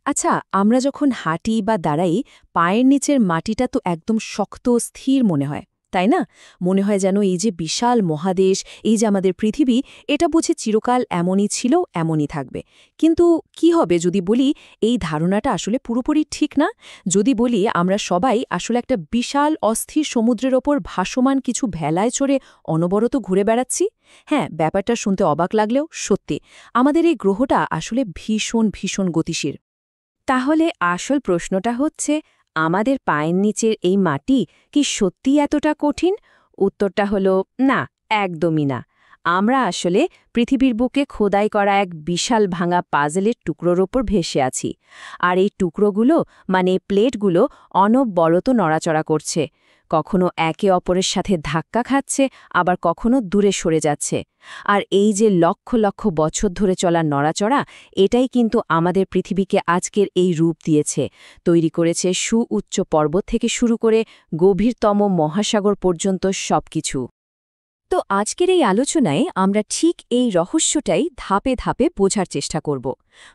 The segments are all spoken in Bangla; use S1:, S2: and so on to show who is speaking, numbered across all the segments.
S1: আচ্ছা, আমরা যখন হাঁটি বা দাঁড়াই, পায়ের নিচের মাটিটা তো একদম শক্ত স্থির মনে হয়, তাই না? মনে হয় যেন এই যে বিশাল মহাদেশ, এই যে আমাদের পৃথিবী, এটা বুঝি চিরকাল এমনই ছিল, এমনই থাকবে। কিন্তু কি হবে যদি বলি এই ধারণাটা আসলে পুরোপুরি ঠিক না? যদি বলি আমরা সবাই আসলে একটা বিশাল অস্থির সমুদ্রের ওপর ভাসমান কিছু ভেলায় চড়ে অনবরত ঘুরে বেড়াচ্ছি? হ্যাঁ, ব্যাপারটা শুনতে অবাক লাগলেও সত্যি, আমাদের এই গ্রহটা আসলে ভীষণ ভীষণ গতিশীল।
S2: তাহলে আসল প্রশ্নটা হচ্ছে, আমাদের পায়ের নিচের এই মাটি কি সত্যিই এতটা কঠিন? উত্তরটা হলো না, একদমই না। আমরা আসলে পৃথিবীর বুকে খোদাই করা এক বিশাল ভাঙা পাজলের টুকরোর ওপর ভেসে আছি। আর এই টুকরোগুলো মানে প্লেটগুলো অনবরত নড়াচড়া করছে, কখনো একে অপরের সাথে ধাক্কা খাচ্ছে, আবার কখনো দূরে সরে যাচ্ছে। আর এই যে লক্ষ লক্ষ বছর ধরে চলা নড়াচড়া, এটাই কিন্তু আমাদের পৃথিবীকে আজকের এই রূপ দিয়েছে, তৈরি করেছে সুউচ্চ পর্বত থেকে শুরু করে গভীরতম মহাসাগর পর্যন্ত সবকিছু।
S1: তো আজকের এই আলোচনায় আমরা ঠিক এই রহস্যটাই ধাপে ধাপে বোঝার চেষ্টা করব।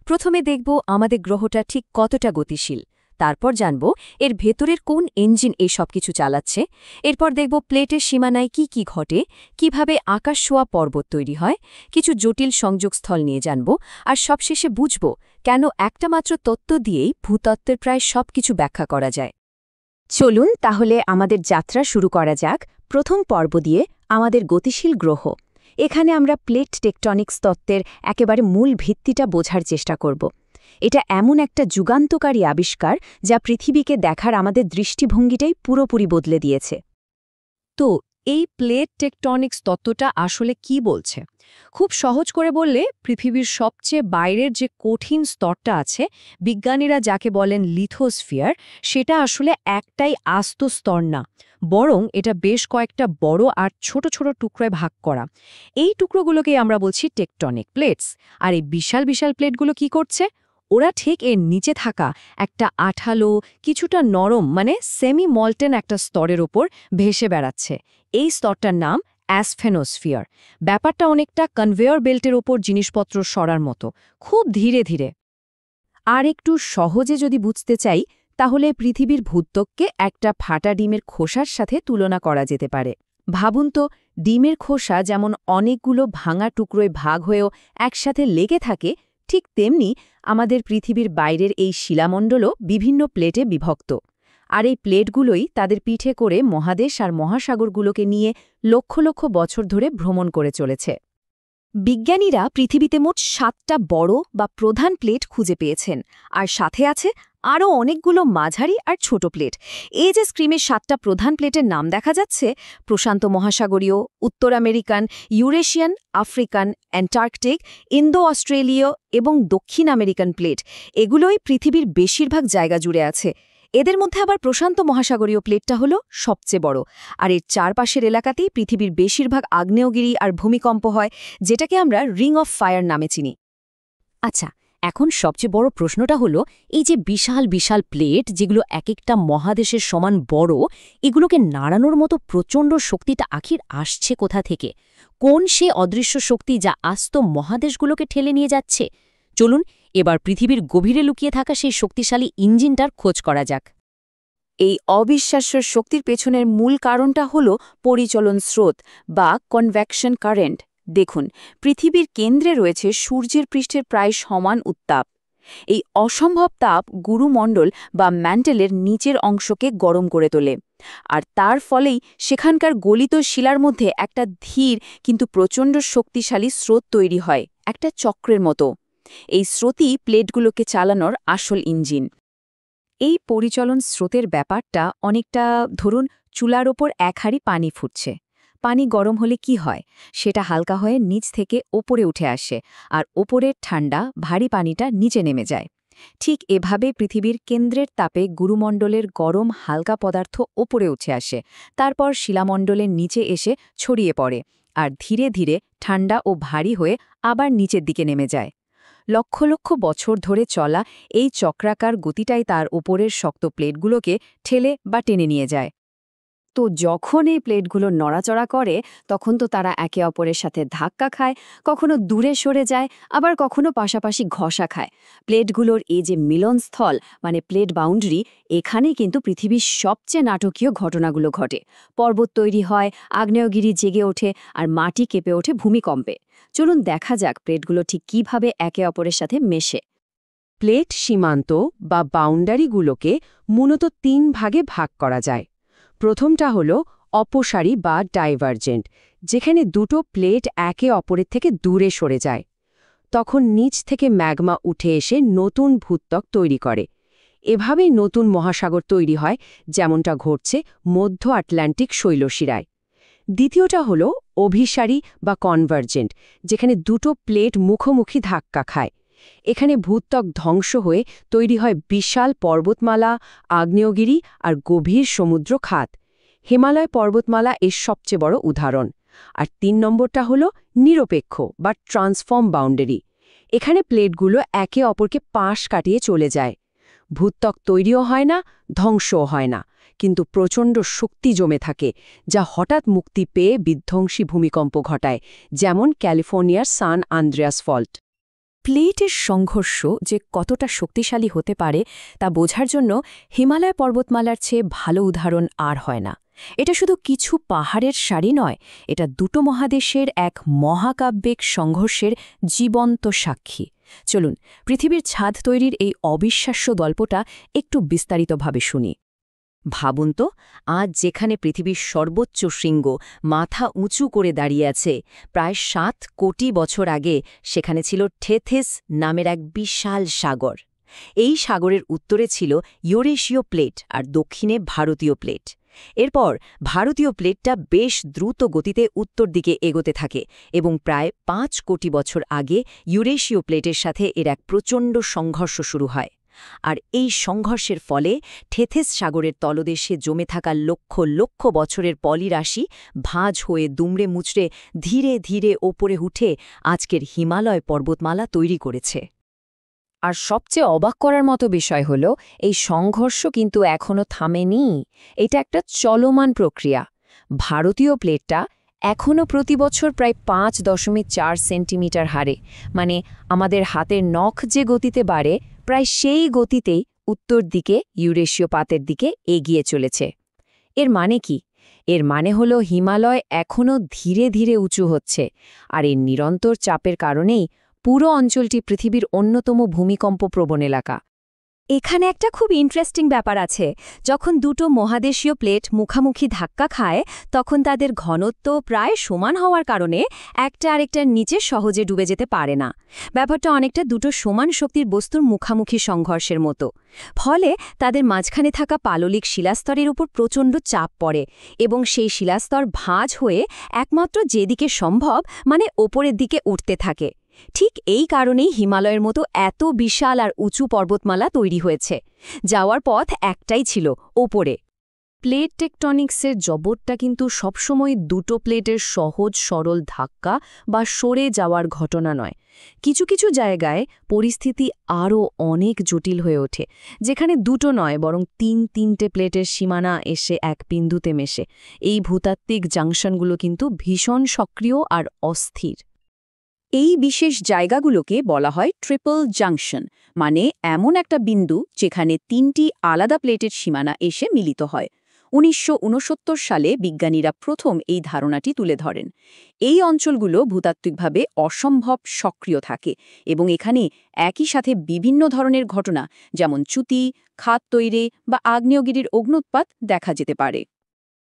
S1: প্রথমে দেখব আমাদের গ্রহটা ঠিক কতটা গতিশীল, তারপর জানব এর ভেতরের কোন ইঞ্জিন এই সবকিছু চালাচ্ছে, এরপর দেখব প্লেটের সীমানায় কি কি ঘটে, কিভাবে আকাশ ছোঁয়া পর্বত তৈরি হয়, কিছু জটিল সংযোগস্থল নিয়ে জানব, আর সবশেষে বুঝব কেন একটা মাত্র তত্ত্ব দিয়েই ভূতত্ত্বের প্রায় সবকিছু ব্যাখ্যা করা যায়।
S2: চলুন তাহলে আমাদের যাত্রা শুরু করা যাক প্রথম পর্ব দিয়ে, আমাদের গতিশীল গ্রহ। এখানে আমরা প্লেট টেকটনিক্স তত্ত্বের একেবারে মূল ভিত্তিটা বোঝার চেষ্টা করব। এটা এমন একটা যুগান্তকারী আবিষ্কার যা পৃথিবীকে দেখার আমাদের দৃষ্টিভঙ্গিটাই পুরোপুরি বদলে দিয়েছে।
S1: তো এই প্লেট টেকটনিক্স তত্ত্বটা আসলে কি বলছে? খুব সহজ করে বললে, পৃথিবীর সবচেয়ে বাইরের যে কঠিন স্তরটা আছে, বিজ্ঞানীরা যাকে বলেন লিথোস্ফিয়ার, সেটা আসলে একটাই আস্ত স্তর না, বরং এটা বেশ কয়েকটা বড় আর ছোট ছোট টুকরোয় ভাগ করা। এই টুকরোগুলোকেই আমরা বলছি টেকটনিক প্লেটস। আর এই বিশাল বিশাল প্লেটগুলো কি করছে? ওরা ঠিক এর নিচে থাকা একটা আঠালো, কিছুটা নরম মানে সেমি মল্টেন একটা স্তরের ওপর ভেসে বেড়াচ্ছে। এই স্তরটার নাম অ্যাসফেনোস্ফিয়ার। ব্যাপারটা অনেকটা কনভেয়র বেল্টের ওপর জিনিসপত্র সরার মতো, খুব ধীরে ধীরে। আর একটু সহজে যদি বুঝতে চাই, তাহলে পৃথিবীর ভূত্বককে একটা ফাটা ডিমের খোসার সাথে তুলনা করা যেতে পারে। ভাবুন তো, ডিমের খোসা যেমন অনেকগুলো ভাঙা টুকরোয় ভাগ হয়েও একসাথে লেগে থাকে, ঠিক তেমনি আমাদের পৃথিবীর বাইরের এই শিলামণ্ডলও বিভিন্ন প্লেটে বিভক্ত। আর এই প্লেটগুলোই তাদের পিঠে করে মহাদেশ আর মহাসাগরগুলোকে নিয়ে লক্ষ লক্ষ বছর ধরে ভ্রমণ করে চলেছে। বিজ্ঞানীরা পৃথিবীতে মোট ৭টা বড় বা প্রধান প্লেট খুঁজে পেয়েছেন, আর সাথে আছে আরও অনেকগুলো মাঝারি আর ছোট প্লেট। এই যে স্ক্রিনে ৭টা প্রধান প্লেটের নাম দেখা যাচ্ছে, প্রশান্ত মহাসাগরীয়, উত্তর American, Eurasian, African, Antarctic, Indo অস্ট্রেলীয় এবং দক্ষিণ আমেরিকান প্লেট, এগুলোই পৃথিবীর বেশিরভাগ জায়গা জুড়ে আছে। এদের মধ্যে আবার প্রশান্ত মহাসাগরীয় প্লেটটা হলো সবচেয়ে বড়, আর এর চারপাশের এলাকাতেই পৃথিবীর বেশিরভাগ আগ্নেয়গিরি আর ভূমিকম্প হয়, যেটাকে আমরা রিং অফ ফায়ার নামে চিনি।
S2: আচ্ছা, এখন সবচেয়ে বড় প্রশ্নটা হলো, এই যে বিশাল বিশাল প্লেট যেগুলো এক একটা মহাদেশের সমান বড়, এগুলোকে নাড়ানোর মতো প্রচণ্ড শক্তিটা আখির আসছে কোথা থেকে? কোন সে অদৃশ্য শক্তি যা আস্ত মহাদেশগুলোকে ঠেলে নিয়ে যাচ্ছে? চলুন এবার পৃথিবীর গভীরে লুকিয়ে থাকা সেই শক্তিশালী ইঞ্জিনটার খোঁজ করা যাক।
S1: এই অবিশ্বাস্য শক্তির পেছনের মূল কারণটা হল পরিচলন স্রোত বা কনভেকশন কারেন্ট। দেখুন, পৃথিবীর কেন্দ্রে রয়েছে সূর্যের পৃষ্ঠের প্রায় সমান উত্তাপ। এই অসম্ভব তাপ গুরুমণ্ডল বা ম্যান্টেলের নিচের অংশকে গরম করে তোলে, আর তার ফলেই সেখানকার গলিত শিলার মধ্যে একটা ধীর কিন্তু প্রচণ্ড শক্তিশালী স্রোত তৈরি হয়, একটা চক্রের মতো। এই স্রোতই প্লেটগুলোকে চালানোর আসল ইঞ্জিন। এই পরিচলন স্রোতের ব্যাপারটা অনেকটা, ধরুন চুলার ওপর এক হাঁড়ি পানি ফুটছে। পানি গরম হলে কি হয়? সেটা হালকা হয়ে নিচ থেকে ওপরে উঠে আসে, আর ওপরের ঠান্ডা ভারী পানিটা নিচে নেমে যায়। ঠিক এভাবে পৃথিবীর কেন্দ্রের তাপে গুরুমণ্ডলের গরম হালকা পদার্থ ওপরে উঠে আসে, তারপর শিলামণ্ডলের নিচে এসে ছড়িয়ে পড়ে, আর ধীরে ধীরে ঠান্ডা ও ভারী হয়ে আবার নিচের দিকে নেমে যায়। লক্ষ লক্ষ বছর ধরে চলা এই চক্রাকার গতিটাই তার ওপরের শক্ত প্লেটগুলোকে ঠেলে বা টেনে নিয়ে যায়।
S2: তো যখন এই প্লেটগুলো নড়াচড়া করে তখন তো তারা একে অপরের সাথে ধাক্কা খায়, কখনো দূরে সরে যায়, আবার কখনো পাশাপাশি ঘষা খায়। প্লেটগুলোর এই যে মিলনস্থল মানে প্লেট বাউন্ডারি, এখানেই কিন্তু পৃথিবীর সবচেয়ে নাটকীয় ঘটনাগুলো ঘটে। পর্বত তৈরি হয়, আগ্নেয়গিরি জেগে ওঠে, আর মাটি কেঁপে ওঠে ভূমিকম্পে। চলুন দেখা যাক প্লেটগুলো ঠিক কিভাবে একে অপরের সাথে মেশে।
S3: প্লেট সীমান্ত বা বাউন্ডারিগুলোকে মূলত ৩ ভাগে ভাগ করা যায়। প্রথমটা হল অপসারী বা ডাইভারজেন্ট, যেখানে দুটো প্লেট একে অপরের থেকে দূরে সরে যায়। তখন নিচ থেকে ম্যাগমা উঠে এসে নতুন ভূত্বক তৈরি করে। এভাবেই নতুন মহাসাগর তৈরি হয়, যেমনটা ঘটছে মধ্য আটলান্টিক শৈলশিরায়। দ্বিতীয়টা হল অভিসারী বা কনভার্জেন্ট, যেখানে দুটো প্লেট মুখোমুখি ধাক্কা খায়। এখানে ভূত্বক ধ্বংস হয়ে তৈরি হয় বিশাল পর্বতমালা, আগ্নেয়গিরি আর গভীর সমুদ্র খাত। হিমালয় পর্বতমালা এর সবচেয়ে বড় উদাহরণ। আর ৩ নম্বরটা হল নিরপেক্ষ বা ট্রান্সফর্ম বাউন্ডারি। এখানে প্লেটগুলো একে অপরকে পাশ কাটিয়ে চলে যায়। ভূত্বক তৈরিও হয় না, ধ্বংসও হয় না, কিন্তু প্রচণ্ড শক্তি জমে থাকে, যা হঠাৎ মুক্তি পেয়ে বিধ্বংসী ভূমিকম্প ঘটায়, যেমন ক্যালিফোর্নিয়ার সান আন্দ্রেয়াস ফল্ট।
S2: প্লেটের সংঘর্ষ যে কতটা শক্তিশালী হতে পারে তা বোঝার জন্য হিমালয় পর্বতমালার চেয়ে ভালো উদাহরণ আর হয় না। এটা শুধু কিছু পাহাড়ের সারি নয়, এটা দুটো মহাদেশের এক মহাকাব্যিক সংঘর্ষের জীবন্ত সাক্ষী। চলুন পৃথিবীর ছাদ তৈরির এই অবিশ্বাস্য গল্পটা একটু বিস্তারিতভাবে শুনি।
S1: ভাবুন তো, আজ যেখানে পৃথিবীর সর্বোচ্চ শৃঙ্গ মাথা উঁচু করে দাঁড়িয়ে আছে, প্রায় ৭ কোটি বছর আগে সেখানে ছিল থেথিস নামের এক বিশাল সাগর। এই সাগরের উত্তরে ছিল ইউরেশীয় প্লেট আর দক্ষিণে ভারতীয় প্লেট। এরপর ভারতীয় প্লেটটা বেশ দ্রুত গতিতে উত্তর দিকে এগোতে থাকে এবং প্রায় ৫ কোটি বছর আগে ইউরেশীয় প্লেটের সাথে এর এক প্রচণ্ড সংঘর্ষ শুরু হয়। আর এই সংঘর্ষের ফলে থেথিস সাগরের তলদেশে জমে থাকা লক্ষ লক্ষ বছরের পলিরাশি ভাঁজ হয়ে দুমড়ে মুচড়ে ধীরে ধীরে ওপরে উঠে আজকের হিমালয় পর্বতমালা তৈরি করেছে।
S2: আর সবচেয়ে অবাক করার মতো বিষয় হল, এই সংঘর্ষ কিন্তু এখনও থামেনি। এটা একটা চলমান প্রক্রিয়া। ভারতীয় প্লেটটা এখনও প্রতি বছর প্রায় ৫.৪ সেন্টিমিটার হারে, মানে আমাদের হাতের নখ যে গতিতে বাড়ে, প্রায় সেই গতিতেই উত্তর দিকে ইউরেশীয় পাতের দিকে এগিয়ে চলেছে। এর মানে কি? এর মানে হল হিমালয় এখনও ধীরে ধীরে উঁচু হচ্ছে, আর এই নিরন্তর চাপের কারণেই পুরো অঞ্চলটি পৃথিবীর অন্যতম ভূমিকম্পপ্রবণ এলাকা। এখানে একটা খুব ইন্টারেস্টিং ব্যাপার আছে। যখন দুটো মহাদেশীয় প্লেট মুখামুখি ধাক্কা খায়, তখন তাদের ঘনত্ব প্রায় সমান হওয়ার কারণে একটা আরেকটার নিচে সহজে ডুবে যেতে পারে না। ব্যাপারটা অনেকটা দুটো সমান শক্তির বস্তুর মুখামুখি সংঘর্ষের মতো। ফলে তাদের মাঝখানে থাকা পাললিক শিলাস্তরের উপর প্রচণ্ড চাপ পড়ে এবং সেই শিলাস্তর ভাঁজ হয়ে একমাত্র যেদিকে সম্ভব, মানে ওপরের দিকে উঠতে থাকে। ঠিক এই কারণেই হিমালয়ের মতো এত বিশাল আর উঁচু পর্বতমালা তৈরি হয়েছে। যাওয়ার পথ একটাই ছিল, ওপরে। প্লেট টেকটনিক্সের জবরটা কিন্তু সবসময় দুটো প্লেটের সহজ সরল ধাক্কা বা সরে যাওয়ার ঘটনা নয়। কিছু কিছু জায়গায় পরিস্থিতি আরও অনেক জটিল হয়ে ওঠে, যেখানে দুটো নয় বরং ৩-৩টে প্লেটের সীমানা এসে এক বিন্দুতে মেশে। এই ভূতাত্ত্বিক জাংশনগুলো কিন্তু ভীষণ সক্রিয় আর অস্থির। এই বিশেষ জায়গাগুলোকে বলা হয় ট্রিপল জাংশন, মানে এমন একটা বিন্দু যেখানে ৩টি আলাদা প্লেটের সীমানা এসে মিলিত হয়। ১৯৬৯ সালে বিজ্ঞানীরা প্রথম এই ধারণাটি তুলে ধরেন। এই অঞ্চলগুলো ভূতাত্ত্বিকভাবে অসম্ভব সক্রিয় থাকে এবং এখানে একই সাথে বিভিন্ন ধরনের ঘটনা, যেমন চ্যুতি, খাত তৈরি বা আগ্নেয়গিরির অগ্ন্যুৎপাত দেখা যেতে পারে।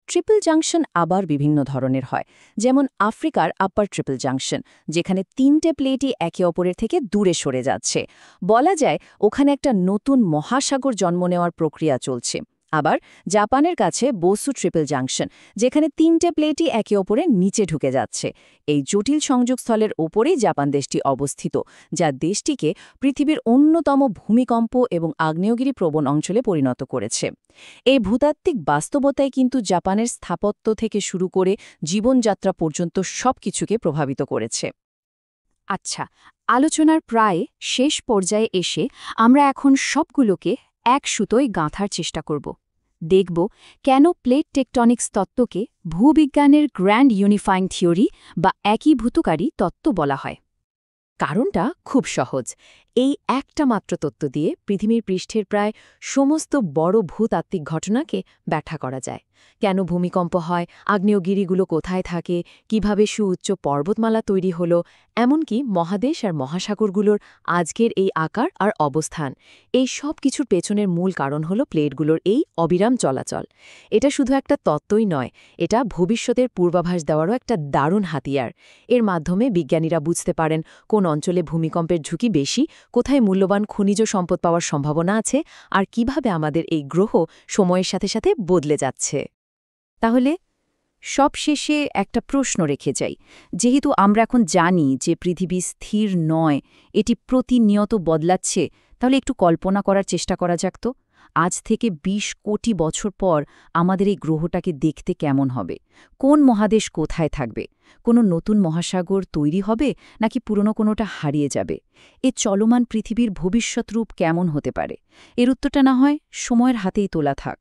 S2: ট্রিপল জাংশন আবার বিভিন্ন ধরনের হয়, যেমন আফ্রিকার আপার ট্রিপল জাংশন, যেখানে ৩টে প্লেটই একে অপরের থেকে দূরে সরে যাচ্ছে। বলা যায় ওখানে একটা নতুন মহাসাগর জন্ম নেওয়ার প্রক্রিয়া চলছে। আবার জাপানের কাছে বোসু ট্রিপল জাংশন, যেখানে ৩টে প্লেটই একে অপরের নিচে ঢুকে যাচ্ছে। এই জটিল সংযোগস্থলের ওপরেই জাপান দেশটি অবস্থিত, যা দেশটিকে পৃথিবীর অন্যতম ভূমিকম্প এবং আগ্নেয়গিরি প্রবণ অঞ্চলে পরিণত করেছে। এই ভূতাত্ত্বিক বাস্তবতায় কিন্তু জাপানের স্থাপত্য থেকে শুরু করে জীবনযাত্রা পর্যন্ত সবকিছুকে প্রভাবিত করেছে। আচ্ছা, আলোচনার প্রায় শেষ পর্যায়ে এসে আমরা এখন সবগুলোকে এক সুতোয় গাঁথার চেষ্টা করব।
S1: দেখব কেন প্লেট টেকটনিক্স তত্ত্বকে ভূবিজ্ঞানের গ্র্যান্ড ইউনিফাইং থিওরি বা একীভূতকারী তত্ত্ব বলা হয়। কারণটা খুব সহজ। এই একটা মাত্র তত্ত্ব দিয়ে পৃথিবীর পৃষ্ঠের প্রায় সমস্ত বড় ভূতাত্ত্বিক ঘটনাকে ব্যাখ্যা করা যায়। কেন ভূমিকম্প হয়, আগ্নেয়গিরিগুলো কোথায় থাকে, কিভাবে সুউচ্চ পর্বতমালা তৈরি হলো, এমনকি মহাদেশ আর মহাসাগরগুলোর আজকের এই আকার আর অবস্থান। এই সব কিছুর পেছনের মূল কারণ হলো প্লেটগুলোর এই অবিরাম চলাচল। এটা শুধু একটা তত্ত্বই নয়, এটা ভবিষ্যতের পূর্বাভাস দেওয়ারও একটা দারুণ হাতিয়ার। এর মাধ্যমে বিজ্ঞানীরা বুঝতে পারেন কোন অঞ্চলে ভূমিকম্পের ঝুঁকি বেশি, কোথায় মূল্যবান খনিজ সম্পদ পাওয়ার সম্ভাবনা আছে, আর কিভাবে আমাদের এই গ্রহ সময়ের সাথে সাথে বদলে যাচ্ছে।
S2: তাহলে সবশেষে একটা প্রশ্ন রেখে যাই। যেহেতু আমরা এখন জানি যে পৃথিবী স্থির নয়, এটি প্রতিনিয়ত বদলাচ্ছে, তাহলে একটু কল্পনা করার চেষ্টা করা যাক তো। আজ থেকে ২০ কোটি বছর পর আমাদের এই গ্রহটাকে দেখতে কেমন হবে? কোন মহাদেশ কোথায় থাকবে? কোনো নতুন মহাসাগর তৈরি হবে, নাকি পুরনো কোনোটা হারিয়ে যাবে? এ চলমান পৃথিবীর ভবিষ্যৎ রূপ কেমন হতে পারে? এর উত্তরটা না হয় সময়ের হাতেই তোলা থাক।